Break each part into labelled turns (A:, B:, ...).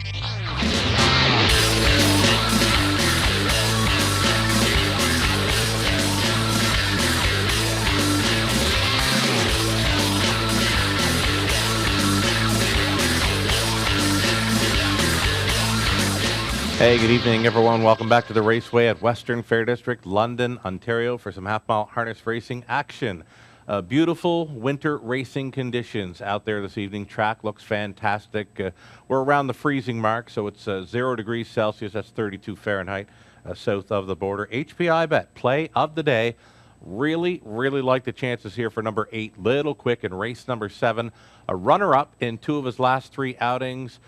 A: Hey, good evening, everyone. Welcome back to the Raceway at Western Fair District, London, Ontario, for some half-mile harness racing action. Beautiful winter racing conditions out there this evening. Track looks fantastic. We're around the freezing mark, so it's 0 degrees Celsius. That's 32 Fahrenheit south of the border. HPI bet, play of the day. Really like the chances here for number 8, Little Quick, in race number 7. A runner-up in 2 of his last 3 outings.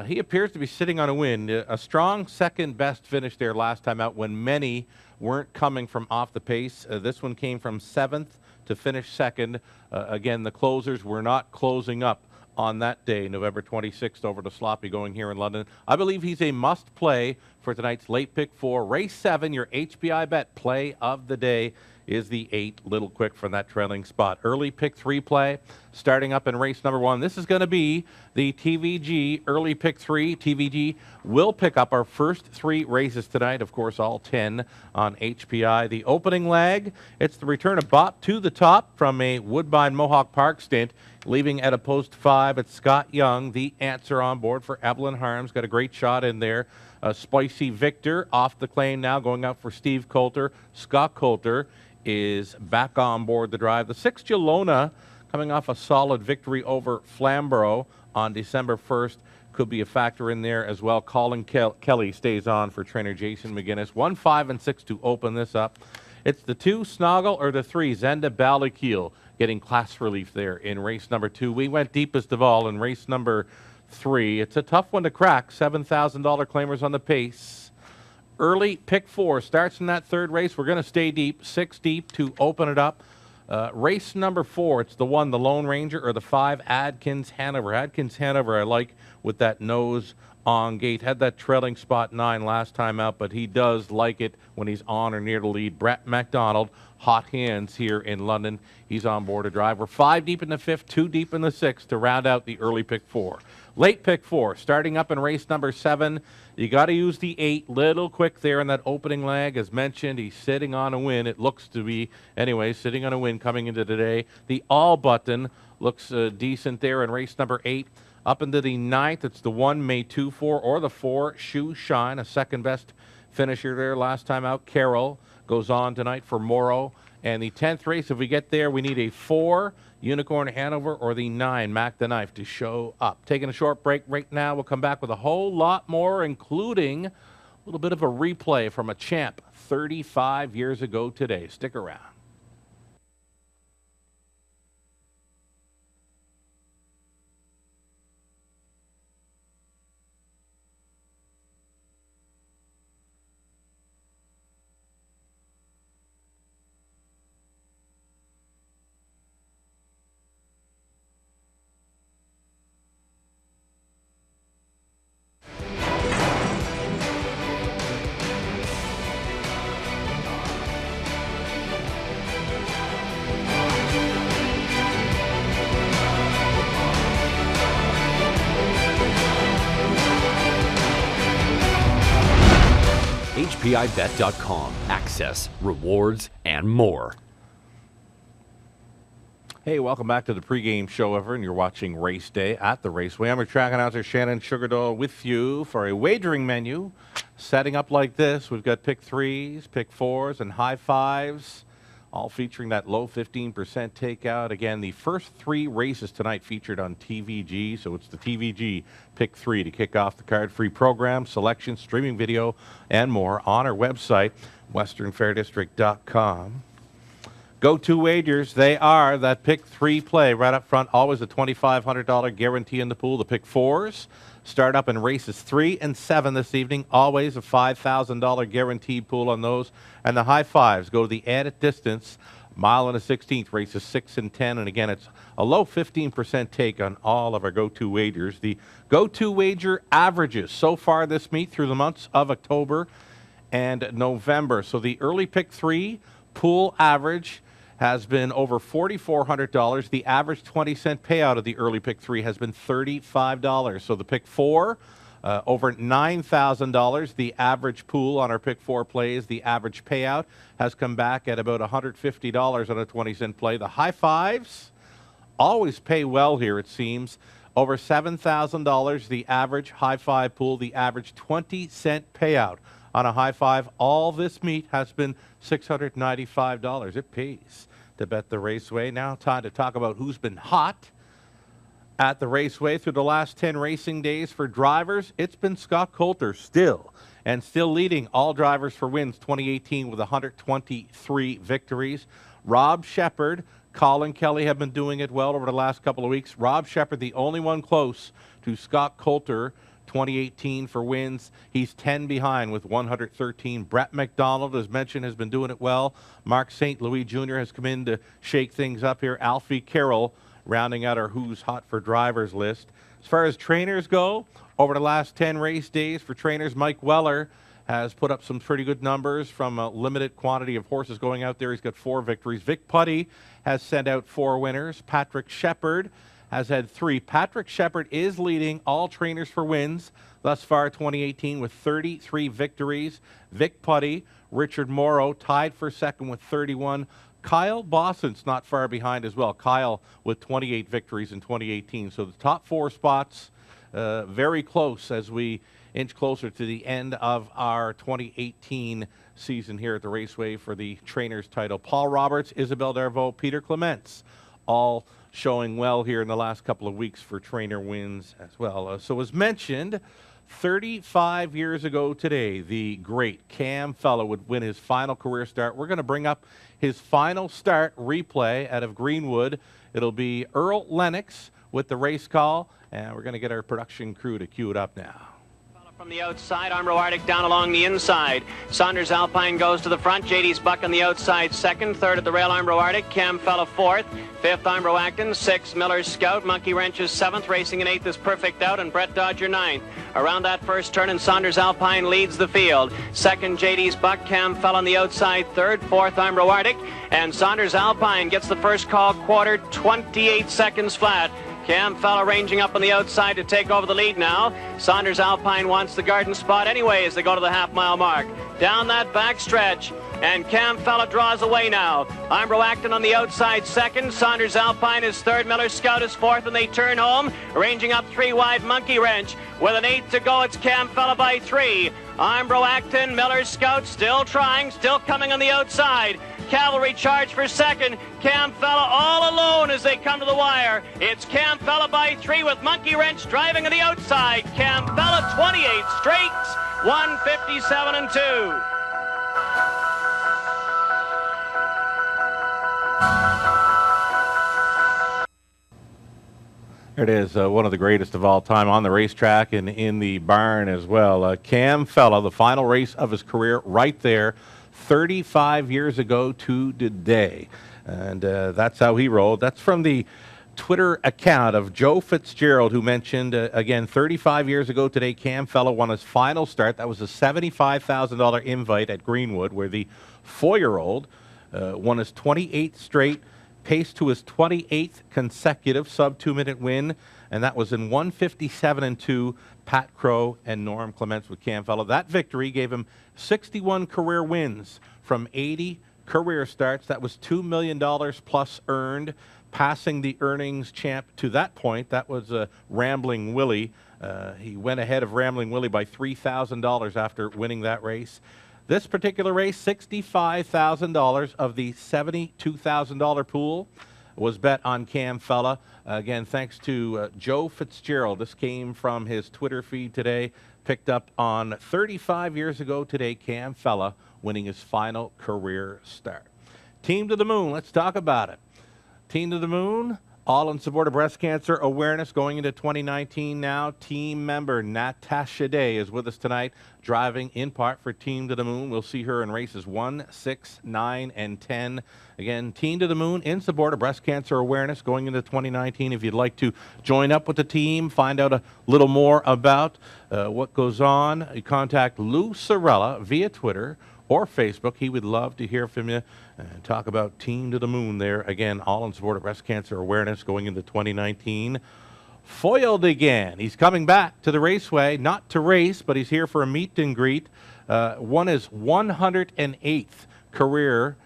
A: He appears to be sitting on a win. A strong second-best finish there last time out when many weren't coming from off the pace. This one came from 7th to finish 2nd. Again, the closers were not closing up on that day, November 26th, over to Sloppy going here in London. I believe he's a must-play for tonight's late pick 4. Race 7, your HPI bet play of the day is the 8, Little Quick, from that trailing spot. Early pick 3 play starting up in race number 1. This is going to be the TVG early pick 3. TVG will pick up our first 3 races tonight, of course, all 10 on HPI. The opening leg, it's the return of Bop to the top from a Woodbine Mohawk Park stint, leaving at a post 5. It's Scott Young, the answer on board for Evelyn Harms. Got a great shot in there. Spicy Victor off the claim now, going out for Steve Coulter. Scott Coulter is back on board the drive. The 6 Gelona, coming off a solid victory over Flamborough on December 1st, could be a factor in there as well. Colin Kelly stays on for trainer Jason McGinnis. 1, 5, and 6 to open this up. It's the 2 Snoggle, or the 3 Zenda Ballykeel, getting class relief there in race number 2. We went deepest of all in race number 3. It's a tough one to crack. $7,000 claimers on the pace. Early pick 4 starts in that 3rd race. We're going to stay deep, 6 deep to open it up. Race number 4, it's the 1, the Lone Ranger, or the 5, Adkins Hanover. Adkins Hanover, I like with that nose on gate. Had that trailing spot 9 last time out, but he does like it when he's on or near the lead. Brett McDonald, hot hands here in London. He's on board to drive. We're 5 deep in the 5th, 2 deep in the 6th to round out the early pick 4. Late pick 4, starting up in race number 7. You got to use the 8, Little Quick, there in that opening leg. As mentioned, he's sitting on a win. It looks to be, anyway, sitting on a win coming into today. The all button looks decent there in race number 8. Up into the 9th, it's the 1, May 2-4, or the 4, Shoe Shine, a second-best finisher there last time out. Carroll goes on tonight for Morrow. And the 10th race, if we get there, we need a 4, Unicorn Hanover, or the 9, Mac the Knife, to show up. Taking a short break right now. We'll come back with a whole lot more, including a little bit of a replay from a champ 35 years ago today. Stick around.
B: HPIBet.com. Access, rewards, and more.
A: Hey, welcome back to the pregame show, everyone. You're watching Race Day at the Raceway. I'm your track announcer, Shannon Doyle, with you for a wagering menu. Setting up like this, we've got pick 3s, pick 4s, and high 5s, all featuring that low 15% takeout. Again, the first 3 races tonight featured on TVG, so it's the TVG pick 3 to kick off the card-free program, selection, streaming video, and more on our website, westernfairdistrict.com. Go-to wagers, they are that pick 3 play right up front, always a $2,500 guarantee in the pool. The pick 4s start up in races 3 and 7 this evening, always a $5,000 guaranteed pool on those. And the high 5s go to the added distance, mile and a 16th, races 6 and 10. And again, it's a low 15% take on all of our go-to wagers. The go-to wager averages so far this meet through the months of October and November. So the early pick 3 pool average has been over $4,400. The average 20-cent payout of the early pick 3 has been $35. So the pick 4, Over $9,000, the average pool on our Pick 4 plays. The average payout has come back at about $150 on a 20-cent play. The high fives always pay well here, it seems. Over $7,000, the average high five pool, the average 20-cent payout on a high five. All this meat has been $695. It pays to bet the Raceway. Now time to talk about who's been hot at the Raceway through the last 10 racing days. For drivers, it's been Scott Coulter still leading all drivers for wins 2018 with 123 victories. Rob Shepard, Colin Kelly have been doing it well over the last couple of weeks. Rob Shepard, the only one close to Scott Coulter 2018 for wins. He's 10 behind with 113. Brett McDonald, as mentioned, has been doing it well. Mark St. Louis Jr. has come in to shake things up here. Alfie Carroll rounding out our Who's Hot for Drivers list. As far as trainers go, over the last 10 race days for trainers, Mike Weller has put up some pretty good numbers from a limited quantity of horses going out there. He's got 4 victories. Vic Putty has sent out 4 winners. Patrick Shepard has had 3. Patrick Shepard is leading all trainers for wins thus far 2018 with 33 victories. Vic Putty, Richard Morrow tied for second with 31. Kyle Boston's not far behind as well. Kyle with 28 victories in 2018. So the top 4 spots very close as we inch closer to the end of our 2018 season here at the Raceway for the trainers title. Paul Roberts, Isabel Darvaux, Peter Clements, all showing well here in the last couple of weeks for trainer wins as well. So as mentioned, 35 years ago today, the great Cam Fella would win his final career start. We're going to bring up his final start replay out of Greenwood. It'll be Earl Lennox with the race call, and we're going to get our production crew to cue it up now.
C: From the outside, Armbro Arctic down along the inside. Saunders Alpine goes to the front. JD's Buck on the outside second. Third at the rail, Armbro Arctic. Cam Fella fourth. Fifth, Armbro Acton. Sixth, Miller's Scout. Monkey Wrench is seventh. Racing in eighth is Perfect Out. And Brett Dodger ninth. Around that first turn, and Saunders Alpine leads the field. Second, JD's Buck. Cam Fella on the outside third. Fourth, Armbro Arctic. And Saunders Alpine gets the first call quarter, 28 seconds flat. Cam Fella ranging up on the outside to take over the lead now. Saunders Alpine wants the garden spot anyway as they go to the half-mile mark. Down that back stretch, and Cam Fella draws away now. Armbro Acton on the outside second. Saunders Alpine is third. Miller Scout is fourth, and they turn home. Ranging up 3 wide, Monkey Wrench. With an 8 to go, it's Cam Fella by 3. Armbro Acton, Miller Scout still trying, still coming on the outside. Cavalry charge for second. Cam Fella all alone as they come to the wire. It's Cam Fella by 3 with Monkey Wrench driving on the outside. Cam Fella 28 straights, 157 and 2.
A: There it is, one of the greatest of all time on the racetrack and in the barn as well. Cam Fella, the final race of his career right there, 35 years ago to today. And that's how he rolled. That's from the Twitter account of Joe Fitzgerald, who mentioned, again, 35 years ago today, Cam Fella won his final start. That was a $75,000 invite at Greenwood, where the 4-year-old won his 28th straight, paced to his 28th consecutive sub-2-minute win, and that was in 157 and 2. Pat Crow and Norm Clements with Cam Fella. That victory gave him 61 career wins from 80 career starts. That was $2 million plus earned, passing the earnings champ to that point. That was Rambling Willie. He went ahead of Rambling Willie by $3,000 after winning that race. This particular race, $65,000 of the $72,000 pool was bet on Cam Fella. Again, thanks to Joe Fitzgerald. This came from his Twitter feed today, picked up on 35 years ago today, Cam Fella winning his final career start. Team to the Moon, let's talk about it. Team to the Moon, all in support of breast cancer awareness going into 2019 now. Team member Natasha Day is with us tonight, driving in part for Team to the Moon. We'll see her in races 1, 6, 9, and 10. Again, Team to the Moon in support of breast cancer awareness going into 2019. If you'd like to join up with the team, find out a little more about what goes on, you contact Lou Sorella via Twitter or Facebook. He would love to hear from you and talk about Team to the Moon there. Again, all in support of breast cancer awareness going into 2019. foiled again. He's coming back to the Raceway, not to race, but he's here for a meet and greet. Won his 108th career.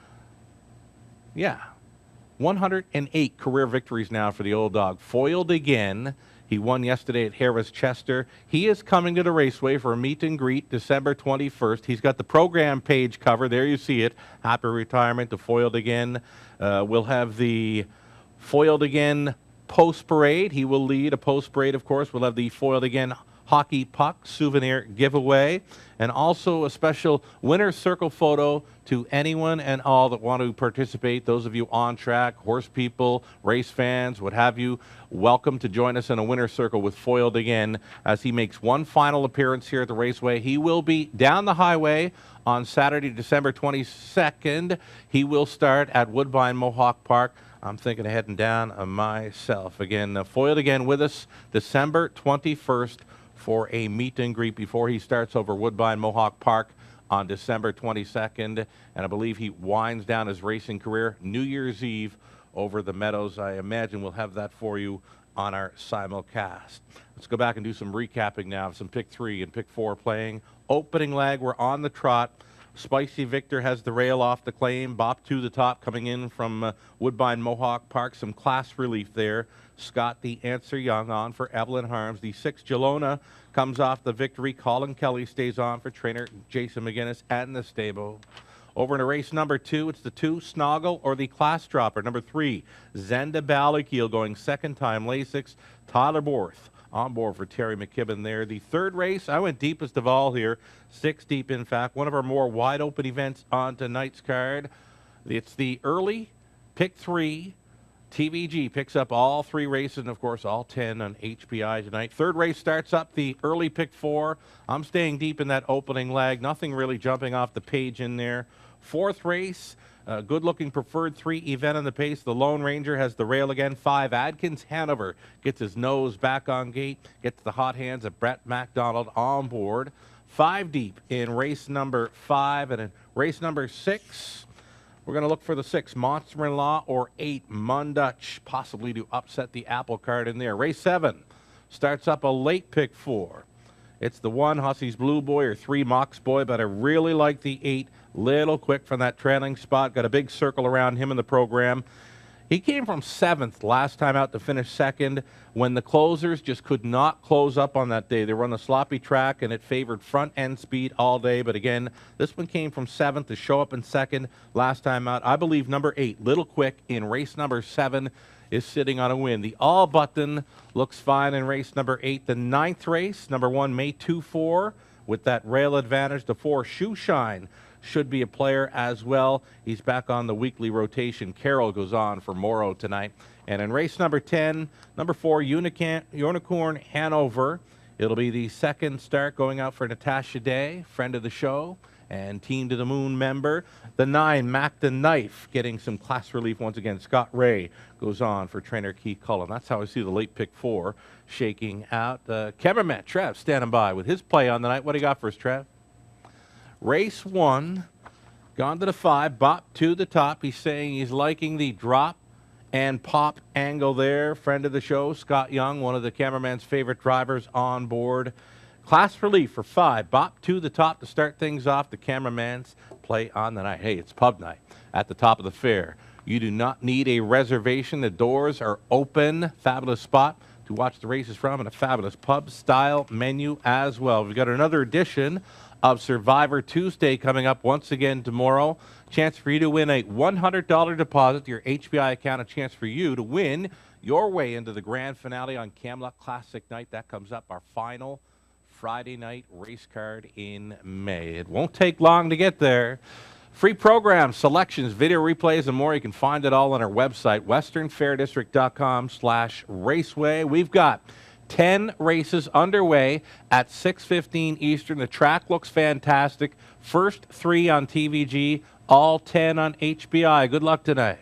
A: 108 career victories now for the old dog. Foiled again. He won yesterday at Harris Chester. He is coming to the Raceway for a meet and greet December 21st. He's got the program page cover. There you see it. Happy retirement to Foiled Again. We'll have the Foiled Again post parade. He will lead a post parade, of course. We'll have the Foiled Again hockey puck souvenir giveaway, and also a special winner's circle photo to anyone and all that want to participate. Those of you on track, horse people, race fans, what have you, welcome to join us in a winner's circle with Foiled Again as he makes one final appearance here at the Raceway. He will be down the highway on Saturday, December 22nd. He will start at Woodbine Mohawk Park. I'm thinking of heading down myself. Again, Foiled Again with us December 21st for a meet and greet before he starts over Woodbine Mohawk Park on December 22nd. And I believe he winds down his racing career New Year's Eve over the Meadows. I imagine we'll have that for you on our simulcast. Let's go back and do some recapping now of some pick 3 and pick 4 playing. Opening leg, we're on the trot. Spicy Victor has the rail off the claim. Bop to the top coming in from Woodbine Mohawk Park. Some class relief there. Scott the Answer Young on for Evelyn Harms. The 6 Gelona comes off the victory. Colin Kelly stays on for trainer Jason McGinnis and the stable. Over in race number 2, it's the 2 Snoggle or the class dropper. Number 3, Zenda Ballykiel going second time. Lasix, Tyler Borth on board for Terry McKibben there. The third race, I went deepest of all here. 6 deep, in fact. One of our more wide open events on tonight's card. It's the early pick 3. TVG picks up all 3 races, and of course all 10 on HPI tonight. Third race starts up the early pick 4. I'm staying deep in that opening leg. Nothing really jumping off the page in there. Fourth race, good-looking preferred 3 event on the pace. The Lone Ranger has the rail again. 5 Adkins Hanover gets his nose back on gate, gets the hot hands of Brett MacDonald on board. 5 deep in race number 5, and in race number 6. We're going to look for the 6, Monster-in-Law, or 8, Mundutch, possibly to upset the apple cart in there. Race 7 starts up a late pick 4. It's the 1, Hussey's Blue Boy, or 3, Mox Boy, but I really like the 8, little quick from that trailing spot. Got a big circle around him in the program. He came from 7th last time out to finish 2nd when the closers just could not close up on that day. They were on the sloppy track, and it favored front-end speed all day. But again, this one came from 7th to show up in 2nd last time out. I believe number 8, Little Quick, in race number 7, is sitting on a win. The all button looks fine in race number 8. The 9th race, number 1, May 2-4, with that rail advantage. The 4, Shoe Shine, should be a player as well. He's back on the weekly rotation. Carroll goes on for Morrow tonight. And in race number 10, number 4, Unicorn Hanover. It'll be the 2nd start going out for Natasha Day, friend of the show, and Team to the Moon member. The 9, Mac the Knife, getting some class relief once again. Scott Ray goes on for trainer Keith Cullen. That's how I see the late pick 4 shaking out. Cameraman Trev standing by with his play on the night. What do you got for us, Trev? Race 1, gone to the 5, Bop to the top. He's saying he's liking the drop and pop angle there. Friend of the show, Scott Young, one of the cameraman's favorite drivers on board. Class relief for 5, Bop to the top to start things off. The cameraman's play on the night. Hey, it's pub night at the top of the fair. You do not need a reservation. The doors are open. Fabulous spot to watch the races from, and a fabulous pub-style menu as well. We've got another edition of Survivor Tuesday coming up once again tomorrow. Chance for you to win a $100 deposit to your HBI account. A chance for you to win your way into the grand finale on Camelot Classic Night. That comes up, our final Friday night race card in May. It won't take long to get there. Free programs, selections, video replays, and more. You can find it all on our website, westernfairdistrict.com/raceway. We've got 10 races underway at 6:15 Eastern. The track looks fantastic. First 3 on TVG, all 10 on HBI. Good luck tonight.